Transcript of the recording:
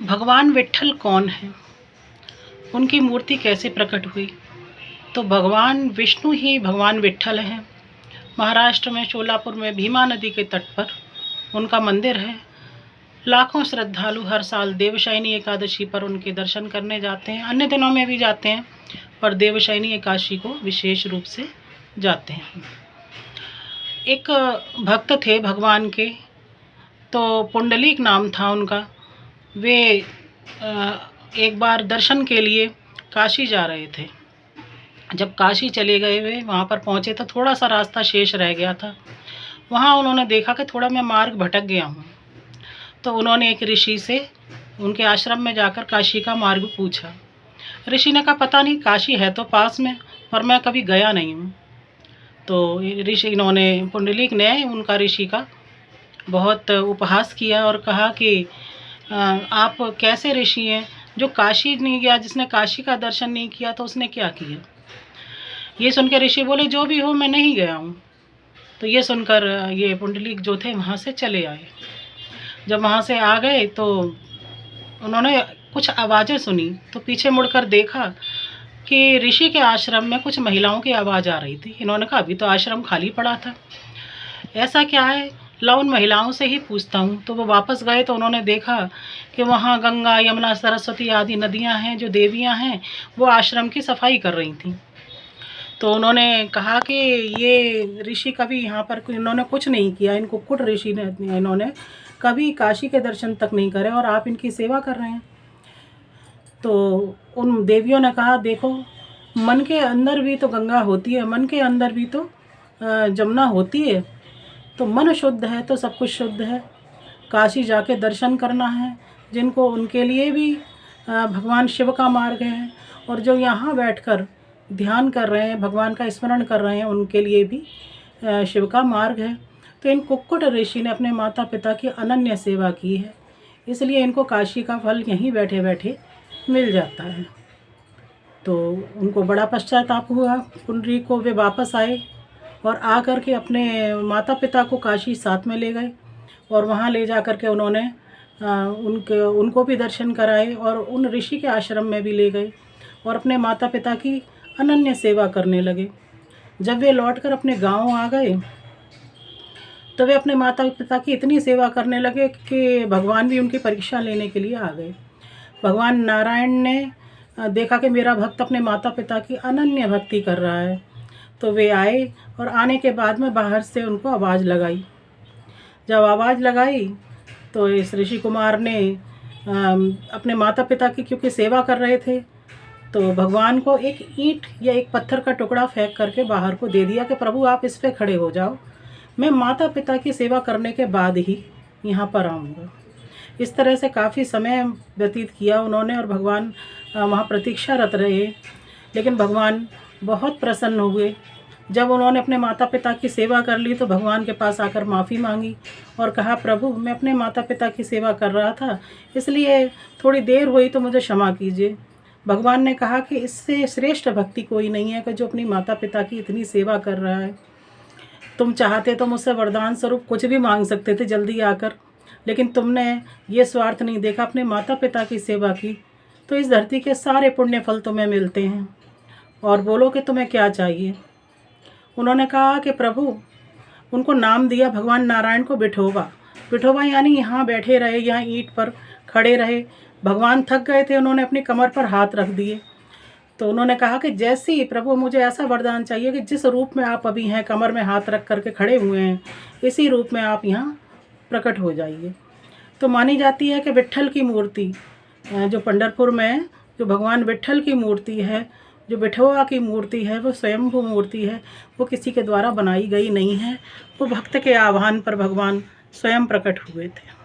भगवान विट्ठल कौन है, उनकी मूर्ति कैसे प्रकट हुई? तो भगवान विष्णु ही भगवान विट्ठल हैं। महाराष्ट्र में शोलापुर में भीमा नदी के तट पर उनका मंदिर है। लाखों श्रद्धालु हर साल देवशयनी एकादशी पर उनके दर्शन करने जाते हैं। अन्य दिनों में भी जाते हैं, पर देवशयनी एकादशी को विशेष रूप से जाते हैं। एक भक्त थे भगवान के, तो पुंडलीक नाम था उनका। वे एक बार दर्शन के लिए काशी जा रहे थे। जब काशी चले गए, वे वहाँ पर पहुँचे तो थोड़ा सा रास्ता शेष रह गया था। वहाँ उन्होंने देखा कि थोड़ा मैं मार्ग भटक गया हूँ। तो उन्होंने एक ऋषि से उनके आश्रम में जाकर काशी का मार्ग पूछा। ऋषि ने कहा, पता नहीं, काशी है तो पास में, पर मैं कभी गया नहीं हूँ। तो इन्होंने पुंडलीक ने उनका ऋषि का बहुत उपहास किया और कहा कि आप कैसे ऋषि हैं जो काशी नहीं गया? जिसने काशी का दर्शन नहीं किया तो उसने क्या किया? ये सुनकर ऋषि बोले, जो भी हो, मैं नहीं गया हूँ। तो ये सुनकर ये पुंडलीक जो थे वहाँ से चले आए। जब वहाँ से आ गए तो उन्होंने कुछ आवाज़ें सुनी, तो पीछे मुड़कर देखा कि ऋषि के आश्रम में कुछ महिलाओं की आवाज़ आ रही थी। इन्होंने कहा, अभी तो आश्रम खाली पड़ा था, ऐसा क्या है, ला उन महिलाओं से ही पूछता हूँ। तो वो वापस गए तो उन्होंने देखा कि वहाँ गंगा, यमुना, सरस्वती आदि नदियाँ हैं, जो देवियाँ हैं, वो आश्रम की सफाई कर रही थीं। तो उन्होंने कहा कि ये ऋषि कभी यहाँ पर इन्होंने कुछ नहीं किया, इन कुक्कुट ऋषि ने इन्होंने कभी काशी के दर्शन तक नहीं करे और आप इनकी सेवा कर रहे हैं। तो उन देवियों ने कहा, देखो, मन के अंदर भी तो गंगा होती है, मन के अंदर भी तो जमुना होती है। तो मन शुद्ध है तो सब कुछ शुद्ध है। काशी जाके दर्शन करना है जिनको, उनके लिए भी भगवान शिव का मार्ग है, और जो यहाँ बैठकर ध्यान कर रहे हैं, भगवान का स्मरण कर रहे हैं, उनके लिए भी शिव का मार्ग है। तो इन कुक्कुट ऋषि ने अपने माता पिता की अनन्य सेवा की है, इसलिए इनको काशी का फल यहीं बैठे बैठे मिल जाता है। तो उनको बड़ा पश्चाताप हुआ पुंडरीक को। वे वापस आए और आकर के अपने माता पिता को काशी साथ में ले गए, और वहाँ ले जा कर के उन्होंने उनको भी दर्शन कराए, और उन ऋषि के आश्रम में भी ले गए और अपने माता पिता की अनन्य सेवा करने लगे। जब वे लौटकर अपने गांव आ गए तो वे अपने माता पिता की इतनी सेवा करने लगे कि भगवान भी उनकी परीक्षा लेने के लिए आ गए। भगवान नारायण ने देखा कि मेरा भक्त अपने माता पिता की अनन्य भक्ति कर रहा है, तो वे आए, और आने के बाद में बाहर से उनको आवाज़ लगाई। जब आवाज़ लगाई तो इस ऋषि कुमार ने अपने माता पिता की क्योंकि सेवा कर रहे थे, तो भगवान को एक ईंट या एक पत्थर का टुकड़ा फेंक करके बाहर को दे दिया कि प्रभु आप इस पे खड़े हो जाओ, मैं माता पिता की सेवा करने के बाद ही यहाँ पर आऊँगा। इस तरह से काफ़ी समय व्यतीत किया उन्होंने, और भगवान वहाँ प्रतीक्षारत रहे। लेकिन भगवान बहुत प्रसन्न हुए। जब उन्होंने अपने माता पिता की सेवा कर ली तो भगवान के पास आकर माफ़ी मांगी और कहा, प्रभु मैं अपने माता पिता की सेवा कर रहा था, इसलिए थोड़ी देर हुई तो मुझे क्षमा कीजिए। भगवान ने कहा कि इससे श्रेष्ठ भक्ति कोई नहीं है कि जो अपनी माता पिता की इतनी सेवा कर रहा है। तुम चाहते तो मुझसे वरदान स्वरूप कुछ भी मांग सकते थे जल्दी आकर, लेकिन तुमने ये स्वार्थ नहीं देखा, अपने माता पिता की सेवा की, तो इस धरती के सारे पुण्य फल तुम्हें मिलते हैं। और बोलो कि तुम्हें क्या चाहिए। उन्होंने कहा कि प्रभु, उनको नाम दिया भगवान नारायण को विठोबा। विठोबा यानी यहाँ बैठे रहे, यहाँ ईंट पर खड़े रहे। भगवान थक गए थे, उन्होंने अपनी कमर पर हाथ रख दिए। तो उन्होंने कहा कि जैसे ही प्रभु, मुझे ऐसा वरदान चाहिए कि जिस रूप में आप अभी हैं, कमर में हाथ रख करके खड़े हुए हैं, इसी रूप में आप यहाँ प्रकट हो जाइए। तो मानी जाती है कि विट्ठल की मूर्ति जो पंढरपुर में जो भगवान विट्ठल की मूर्ति है, जो विठोबा की मूर्ति है, वो स्वयंभू मूर्ति है, वो किसी के द्वारा बनाई गई नहीं है। वो भक्त के आह्वान पर भगवान स्वयं प्रकट हुए थे।